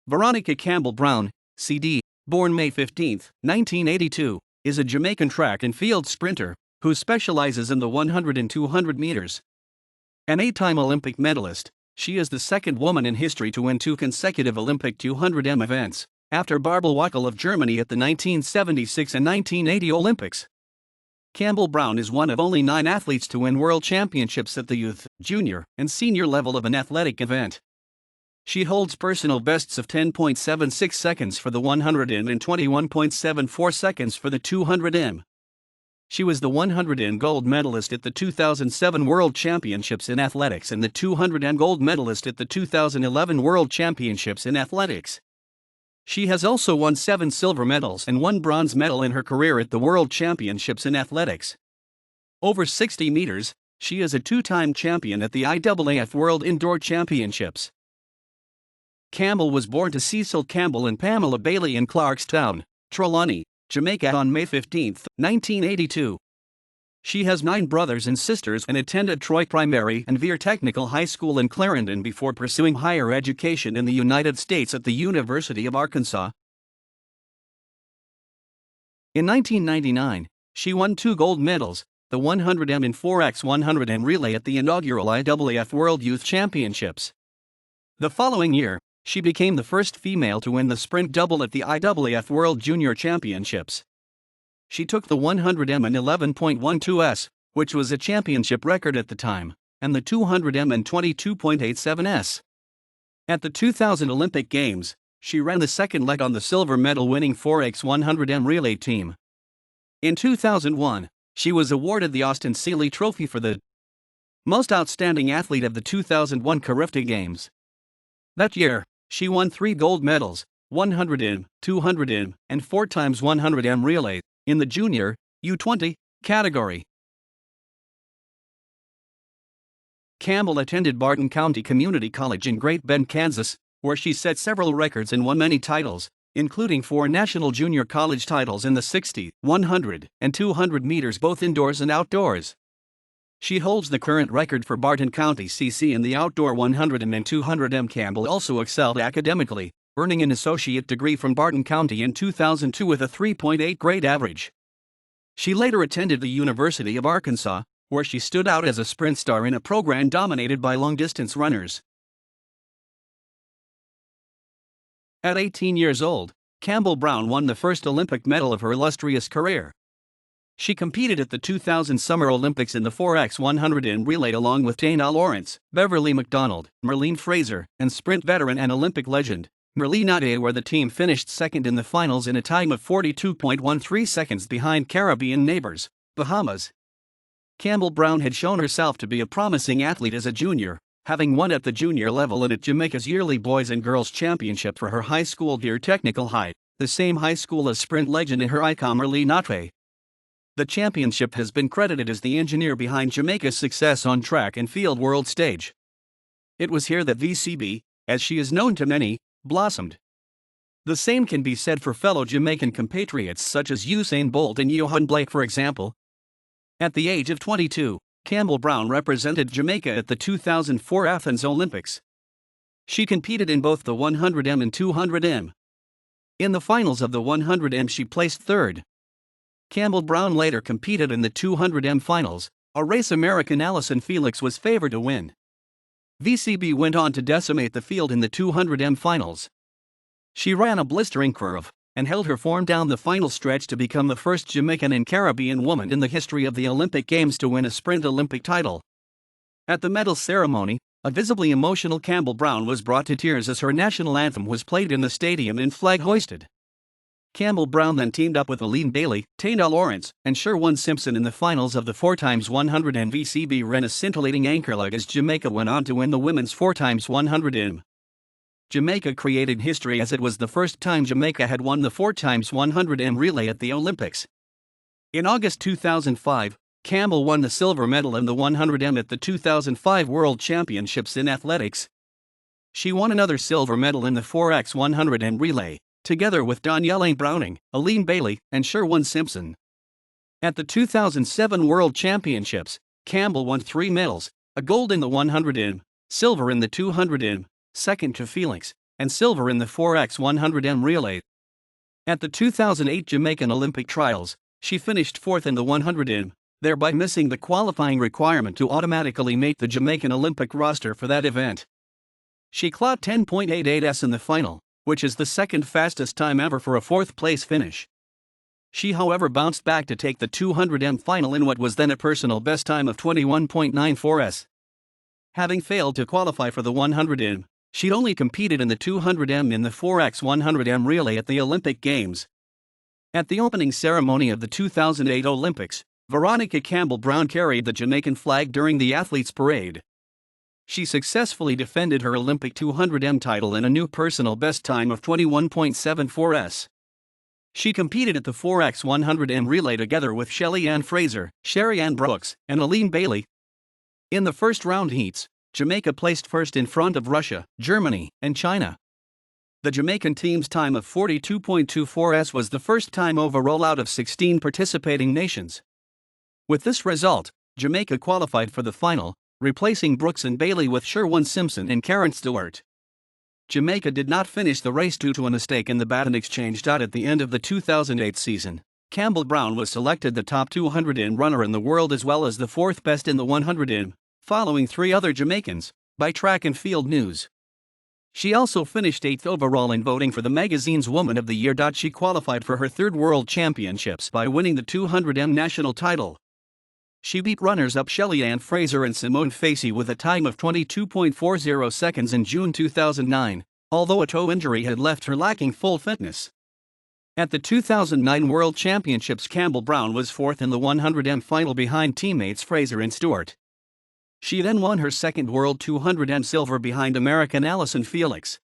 Veronica Campbell-Brown, CD, born May 15, 1982, is a Jamaican track and field sprinter who specializes in the 100 and 200 meters. An 8-time Olympic medalist, she is the second woman in history to win 2 consecutive Olympic 200m events, after Bärbel Wöckel of Germany at the 1976 and 1980 Olympics. Campbell-Brown is one of only 9 athletes to win world championships at the youth, junior, and senior level of an athletic event. She holds personal bests of 10.76 seconds for the 100m and 21.74 seconds for the 200m. She was the 100m gold medalist at the 2007 World Championships in Athletics and the 200m gold medalist at the 2011 World Championships in Athletics. She has also won 7 silver medals and 1 bronze medal in her career at the World Championships in Athletics. Over 60 meters, she is a 2-time champion at the IAAF World Indoor Championships. Campbell was born to Cecil Campbell and Pamela Bailey in Clarkstown, Trelawney, Jamaica on May 15, 1982. She has 9 brothers and sisters and attended Troy Primary and Vere Technical High School in Clarendon before pursuing higher education in the United States at the University of Arkansas. In 1999, she won 2 gold medals, the 100m and 4x100m relay at the inaugural IAAF World Youth Championships. The following year, she became the first female to win the sprint double at the IAAF World Junior Championships. She took the 100m and 11.12s, which was a championship record at the time, and the 200m and 22.87s. At the 2000 Olympic Games, she ran the second leg on the silver medal-winning 4x100m relay team. In 2001, she was awarded the Austin Seeley Trophy for the Most Outstanding Athlete of the 2001 Carifta Games. That year, she won 3 gold medals, 100m, 200m, and 4x100m relay, in the junior, U20, category. Campbell attended Barton County Community College in Great Bend, Kansas, where she set several records and won many titles, including 4 national junior college titles in the 60, 100, and 200 meters both indoors and outdoors. She holds the current record for Barton County CC in the outdoor 100m and 200m. Campbell also excelled academically, earning an associate degree from Barton County in 2002 with a 3.8 grade average. She later attended the University of Arkansas, where she stood out as a sprint star in a program dominated by long-distance runners. At 18 years old, Campbell-Brown won the first Olympic medal of her illustrious career. She competed at the 2000 Summer Olympics in the 4x100m relay along with Dana Lawrence, Beverly McDonald, Merlene Fraser, and sprint veteran and Olympic legend Merlene Ade, where the team finished second in the finals in a time of 42.13 seconds behind Caribbean neighbors, Bahamas. Campbell-Brown had shown herself to be a promising athlete as a junior, having won at the junior level and at Jamaica's yearly Boys and Girls Championship for her high school Vere Technical High, the same high school as sprint legend and her icon Merlene Ade. The championship has been credited as the engineer behind Jamaica's success on track and field world stage. It was here that VCB, as she is known to many, blossomed. The same can be said for fellow Jamaican compatriots such as Usain Bolt and Johan Blake, for example. At the age of 22, Campbell-Brown represented Jamaica at the 2004 Athens Olympics. She competed in both the 100m and 200m. In the finals of the 100m she placed third. Campbell-Brown later competed in the 200m finals, a race American Allison Felix was favored to win. VCB went on to decimate the field in the 200m finals. She ran a blistering curve and held her form down the final stretch to become the first Jamaican and Caribbean woman in the history of the Olympic Games to win a sprint Olympic title. At the medal ceremony, a visibly emotional Campbell-Brown was brought to tears as her national anthem was played in the stadium and flag hoisted. Campbell-Brown then teamed up with Aline Bailey, Dana Lawrence, and Sherwin Simpson in the finals of the 4x100m. VCB ran a scintillating anchor leg as Jamaica went on to win the women's 4x100m. Jamaica created history as it was the first time Jamaica had won the 4x100m relay at the Olympics. In August 2005, Campbell won the silver medal in the 100m at the 2005 World Championships in Athletics. She won another silver medal in the 4x100m relay, together with Danielle Browning, Aline Bailey, and Sherwin Simpson. At the 2007 World Championships, Campbell won 3 medals, a gold in the 100m, silver in the 200m, second to Felix, and silver in the 4x100m relay. At the 2008 Jamaican Olympic trials, she finished fourth in the 100m, thereby missing the qualifying requirement to automatically make the Jamaican Olympic roster for that event. She clocked 10.88s in the final, which is the second fastest time ever for a fourth-place finish. She, however, bounced back to take the 200m final in what was then a personal best time of 21.94s. Having failed to qualify for the 100m, she'd only competed in the 200m in the 4x100m relay at the Olympic Games. At the opening ceremony of the 2008 Olympics, Veronica Campbell-Brown carried the Jamaican flag during the athletes' parade. She successfully defended her Olympic 200m title in a new personal best time of 21.74s. She competed at the 4x100m relay together with Shelly Ann Fraser, Sherry Ann Brooks, and Aline Bailey. In the first round heats, Jamaica placed first in front of Russia, Germany, and China. The Jamaican team's time of 42.24s was the first time overall out of 16 participating nations. With this result, Jamaica qualified for the final, replacing Brooks and Bailey with Sherwin Simpson and Karen Stewart. Jamaica did not finish the race due to a mistake in the baton exchange. At the end of the 2008 season, Campbell-Brown was selected the top 200m runner in the world as well as the fourth best in the 100m, following three other Jamaicans, by Track and Field News. She also finished 8th overall in voting for the magazine's Woman of the Year. She qualified for her third World Championships by winning the 200m national title. She beat runners-up Shelly Ann Fraser and Simone Facey with a time of 22.40 seconds in June 2009, although a toe injury had left her lacking full fitness. At the 2009 World Championships, Campbell-Brown was fourth in the 100m final behind teammates Fraser and Stewart. She then won her second World 200m silver behind American Allison Felix.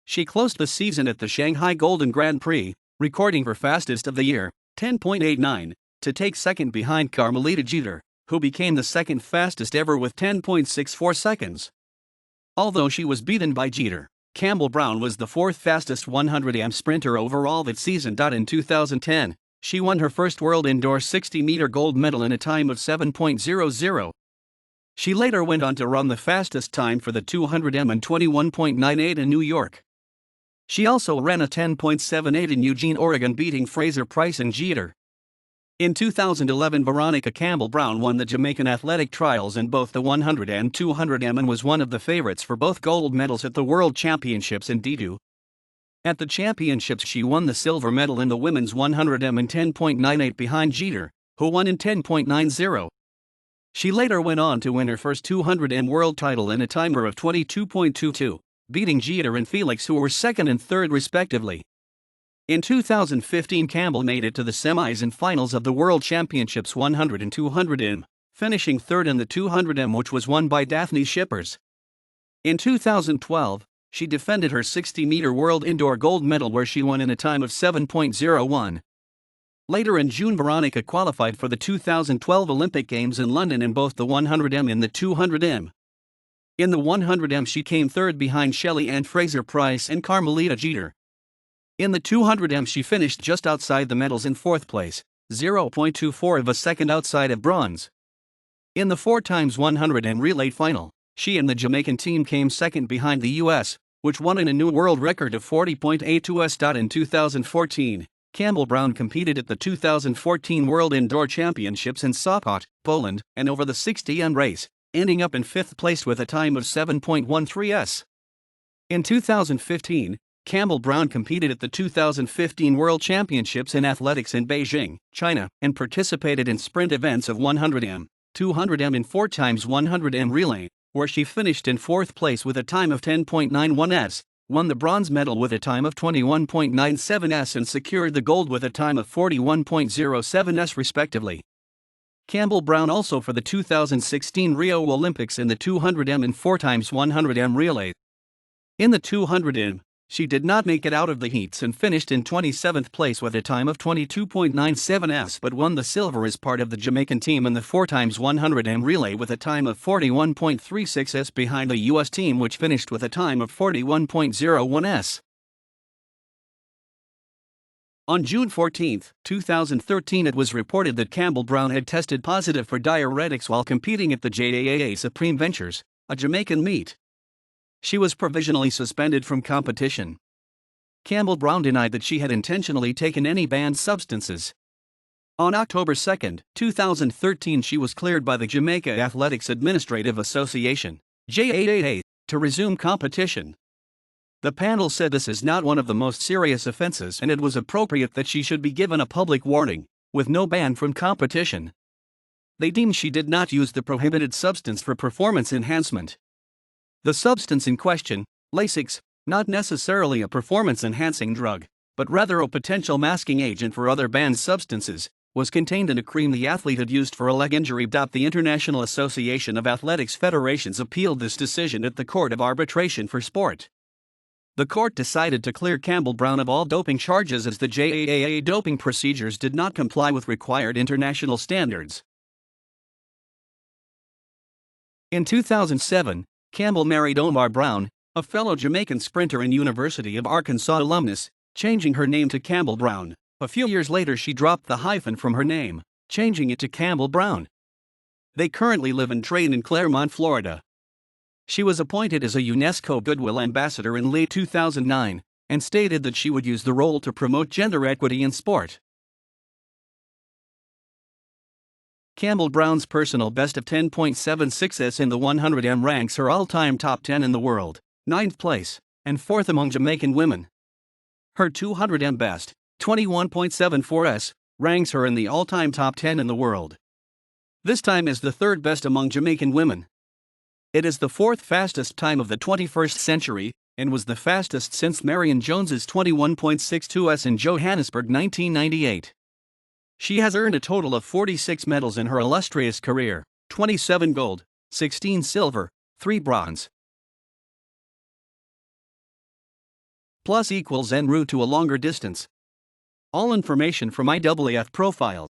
She closed the season at the Shanghai Golden Grand Prix, recording her fastest of the year, 10.89, to take second behind Carmelita Jeter, who became the second fastest ever with 10.64 seconds. Although she was beaten by Jeter, Campbell-Brown was the fourth fastest 100m sprinter overall that season. In 2010, she won her first World Indoor 60-meter gold medal in a time of 7.00. She later went on to run the fastest time for the 200m in 21.98 in New York. She also ran a 10.78 in Eugene, Oregon, beating Fraser Price and Jeter. In 2011, Veronica Campbell-Brown won the Jamaican athletic trials in both the 100 and 200m and was one of the favorites for both gold medals at the World Championships in D2. At the championships, she won the silver medal in the women's 100m in 10.98 behind Jeter, who won in 10.90. She later went on to win her first 200m world title in a timer of 22.22, beating Jeter and Felix, who were second and third respectively. In 2015, Campbell made it to the semis and finals of the World Championships 100 and 200m, finishing third in the 200m, which was won by Daphne Shippers. In 2012, she defended her 60-meter World Indoor gold medal, where she won in a time of 7.01. Later in June, Veronica qualified for the 2012 Olympic Games in London in both the 100m and the 200m. In the 100m, she came third behind Shelly Ann Fraser Price and Carmelita Jeter. In the 200m, she finished just outside the medals in fourth place, 0.24 of a second outside of bronze. In the 4x100m relay final, she and the Jamaican team came second behind the U.S., which won in a new world record of 40.82s. In 2014, Campbell-Brown competed at the 2014 World Indoor Championships in Sopot, Poland, and over the 60m race, ending up in fifth place with a time of 7.13s. In 2015, Campbell-Brown competed at the 2015 World Championships in Athletics in Beijing, China, and participated in sprint events of 100m, 200m and 4x100m relay, where she finished in fourth place with a time of 10.91s, won the bronze medal with a time of 21.97s and secured the gold with a time of 41.07s respectively. Campbell-Brown also for the 2016 Rio Olympics in the 200m and 4x100m relay. In the 200m, she did not make it out of the heats and finished in 27th place with a time of 22.97s, but won the silver as part of the Jamaican team in the 4x100m relay with a time of 41.36s behind the U.S. team, which finished with a time of 41.01s. On June 14, 2013, it was reported that Campbell-Brown had tested positive for diuretics while competing at the JAA Supreme Ventures, a Jamaican meet. She was provisionally suspended from competition. Campbell-Brown denied that she had intentionally taken any banned substances. On October 2, 2013, she was cleared by the Jamaica Athletics Administrative Association (JAAA) to resume competition. The panel said this is not one of the most serious offenses and it was appropriate that she should be given a public warning, with no ban from competition. They deemed she did not use the prohibited substance for performance enhancement. The substance in question, Lasix, not necessarily a performance-enhancing drug, but rather a potential masking agent for other banned substances, was contained in a cream the athlete had used for a leg injury. The International Association of Athletics Federations appealed this decision at the Court of Arbitration for Sport. The court decided to clear Campbell-Brown of all doping charges as the JAAA doping procedures did not comply with required international standards. In 2007, Campbell married Omar Brown, a fellow Jamaican sprinter and University of Arkansas alumnus, changing her name to Campbell-Brown. A few years later she dropped the hyphen from her name, changing it to Campbell-Brown. They currently live and train in Claremont, Florida. She was appointed as a UNESCO Goodwill Ambassador in late 2009, and stated that she would use the role to promote gender equity in sport. Campbell-Brown's personal best of 10.76s in the 100m ranks her all-time top 10 in the world, 9th place, and 4th among Jamaican women. Her 200m best, 21.74s, ranks her in the all-time top 10 in the world. This time is the 3rd best among Jamaican women. It is the 4th fastest time of the 21st century, and was the fastest since Marion Jones's 21.62s in Johannesburg 1998. She has earned a total of 46 medals in her illustrious career, 27 gold, 16 silver, 3 bronze. Plus equals en route to a longer distance. All information from IAAF profile.